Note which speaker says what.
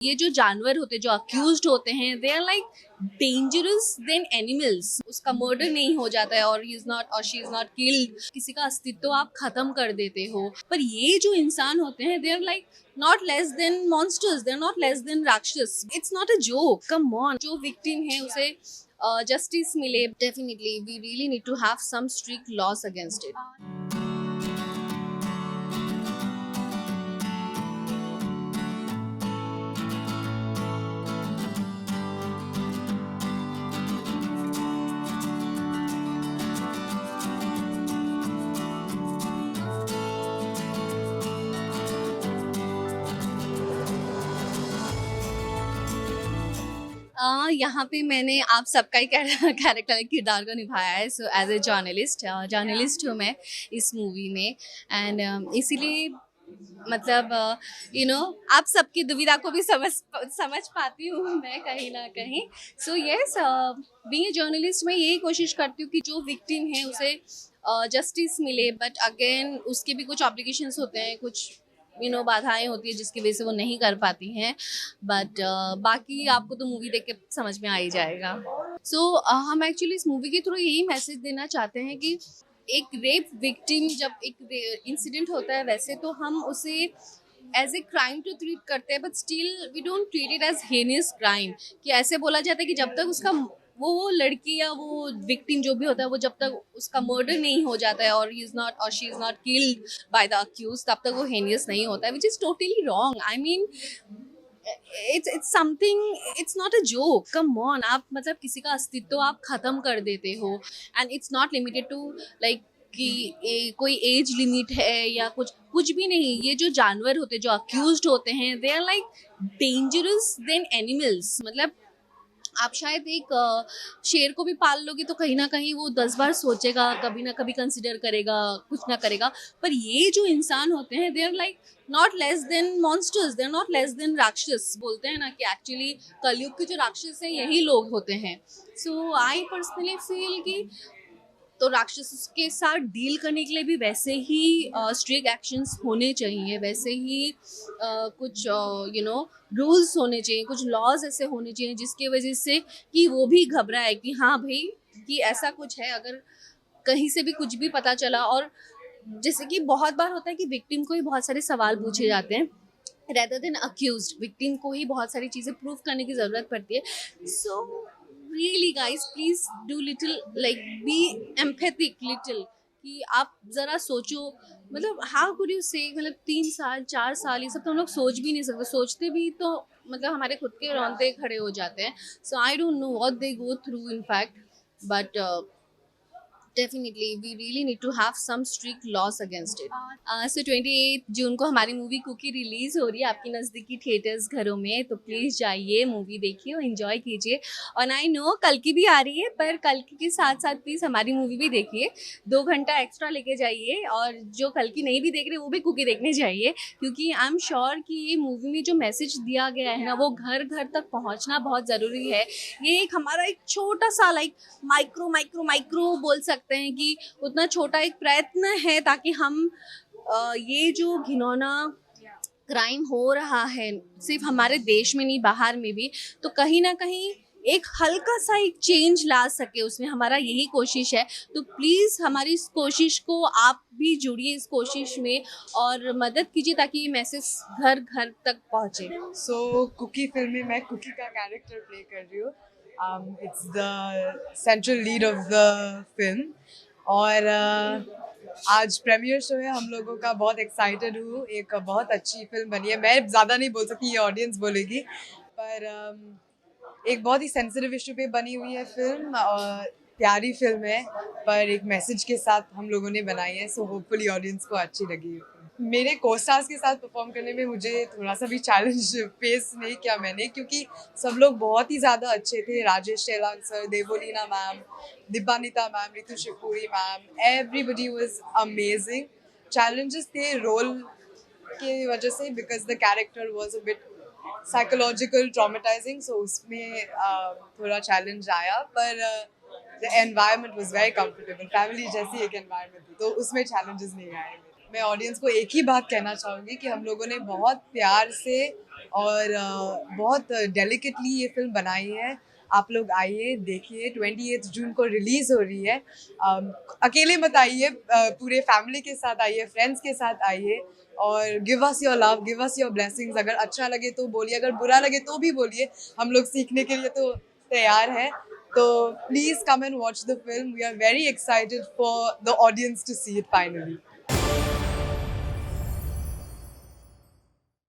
Speaker 1: ये जो जानवर होते हैं जो अक्यूज्ड होते हैं they are like dangerous than animals. उसका मर्डर नहीं हो जाता है और ही इज नॉट और शी इज नॉट किल्ड, किसी का अस्तित्व आप खत्म कर देते हो। पर ये जो इंसान होते हैं they are like not less than monsters, they are not less than rakshas. It's not a joke, come on. जो विक्टिम है उसे जस्टिस मिले। Definitely we really need to have some strict laws against it. यहाँ पे मैंने आप सबका ही character किरदार को निभाया है। सो एज ए जर्नलिस्ट हूँ मैं इस मूवी में। एंड इसीलिए मतलब आप सबकी दुविधा को भी समझ पाती हूँ मैं कहीं ना कहीं। So yes, being a journalist मैं यही कोशिश करती हूँ कि जो विक्टिम है उसे जस्टिस मिले। बट अगेन उसके भी कुछ ऑब्लिगेशंस होते हैं, कुछ बाधाएं होती है जिसकी वजह से वो नहीं कर पाती हैं। बट बाकी आपको तो मूवी देख के समझ में आ ही जाएगा। सो हम एक्चुअली इस मूवी के थ्रू यही मैसेज देना चाहते हैं कि एक रेप विक्टिम जब एक इंसिडेंट होता है वैसे तो हम उसे as a crime to treat करते हैं, but still we don't treat it as heinous crime. कि ऐसे बोला जाता है कि जब तक उसका वो लड़की या वो विक्टिम जो भी होता है वो जब तक उसका मर्डर नहीं हो जाता है और ही इज नॉट और she is not killed by the accused, तब तक वो हेनियस नहीं होता है, which is totally wrong. I mean it's something, it's not a joke, come on। आप मतलब किसी का अस्तित्व आप खत्म कर देते हो। And it's not limited to like कि कोई एज लिमिट है या कुछ भी नहीं। ये जो जानवर होते हैं जो अक्यूज्ड होते हैं they are like dangerous than animals. मतलब आप शायद एक शेर को भी पाल लोगे तो कहीं ना कहीं वो 10 बार सोचेगा, कभी ना कभी कंसिडर करेगा, कुछ ना करेगा। पर ये जो इंसान होते हैं they are like not less than monsters, they are not less than राक्षस। बोलते हैं ना कि एक्चुअली कलयुग के जो राक्षस हैं यही लोग होते हैं। सो आई पर्सनली फील कि तो राक्षस के साथ डील करने के लिए भी वैसे ही स्ट्रिक्ट एक्शंस होने चाहिए, वैसे ही कुछ रूल्स होने चाहिए, कुछ लॉज ऐसे होने चाहिए जिसकी वजह से कि वो भी घबराए कि हाँ भाई कि ऐसा कुछ है। अगर कहीं से भी कुछ भी पता चला, और जैसे कि बहुत बार होता है कि विक्टिम को ही बहुत सारे सवाल पूछे जाते हैं रेदर देन अक्यूज्ड। विक्टिम को ही बहुत सारी चीज़ें प्रूव करने की ज़रूरत पड़ती है। So really guys please do little like be empathic little, कि आप ज़रा सोचो। मतलब हाउ कुड यू से, मतलब 3 साल 4 साल ये सब तो हम लोग सोच भी नहीं सकते। सोचते भी तो मतलब हमारे खुद के रोंगटे खड़े हो जाते हैं। So I don't know what they go through in fact, but definitely we really need to have some strict laws against it। So 28 जून को हमारी मूवी कुकी रिलीज हो रही है आपकी नज़दीकी थिएटर्स घरों में, तो प्लीज़ जाइए मूवी देखिए और एंजॉय कीजिए। और आई नो कल की भी आ रही है, पर कल की के साथ साथ प्लीज़ हमारी मूवी भी देखिए। 2 घंटा एक्स्ट्रा लेके जाइए, और जो कल की नहीं भी देख रहे वो भी कुकी देखने जाइए, क्योंकि आई एम श्योर कि ये मूवी में जो मैसेज दिया गया है ना वो घर घर तक पहुँचना बहुत ज़रूरी है। ये एक हमारा एक छोटा सा लाइक माइक्रो माइक्रो माइक्रो बोल सकते हैं कि उतना छोटा एक प्रयत्न है ताकि हम ये जो घिनौना क्राइम हो रहा है सिर्फ हमारे देश में नहीं बाहर में भी, तो कहीं ना कहीं एक हल्का सा एक चेंज ला सके, उसमें हमारा यही कोशिश है। तो प्लीज़ हमारी इस कोशिश को आप भी जुड़िए इस कोशिश में और मदद कीजिए ताकि ये मैसेज घर घर तक पहुँचे।
Speaker 2: सो कुकी फिल्म में मैं कुकी का कैरेक्टर प्ले कर रही हूँ। It's the central lead of the film. और आज प्रीमियर शो है हम लोगों का, बहुत एक्साइटेड हूँ। एक बहुत अच्छी फिल्म बनी है, मैं ज़्यादा नहीं बोल सकती, ये ऑडियंस बोलेगी। पर एक बहुत ही सेंसिटिव इशू पे बनी हुई है फिल्म, और प्यारी फिल्म है, पर एक मैसेज के साथ हम लोगों ने बनाई है। सो होपफुली ऑडियंस को अच्छी लगी। मेरे कोस्टार्स के साथ परफॉर्म करने में मुझे थोड़ा सा भी चैलेंज फेस नहीं किया मैंने, क्योंकि सब लोग बहुत ही ज़्यादा अच्छे थे। Rajesh Tailang sir, Devoleena ma'am, Dibbanita ma'am, Ritu Shivpuri ma'am, everybody was amazing. Challenges थे रोल की वजह से, because the character was a bit psychological traumatising, so उसमें थोड़ा चैलेंज आया। पर the environment was very comfortable, family जैसी एक एनवायरनमेंट थी, तो उसमें चैलेंजेस नहीं आए। मैं ऑडियंस को एक ही बात कहना चाहूँगी कि हम लोगों ने बहुत प्यार से और बहुत डेलिकेटली ये फिल्म बनाई है। आप लोग आइए देखिए, 28 जून को रिलीज हो रही है। अकेले मत आइए, पूरे फैमिली के साथ आइए, फ्रेंड्स के साथ आइए और give us your love, give us your blessings. अगर अच्छा लगे तो बोलिए, अगर बुरा लगे तो भी बोलिए, हम लोग सीखने के लिए तो तैयार हैं। तो please come and watch the film, we are very excited for the audience to see it finally.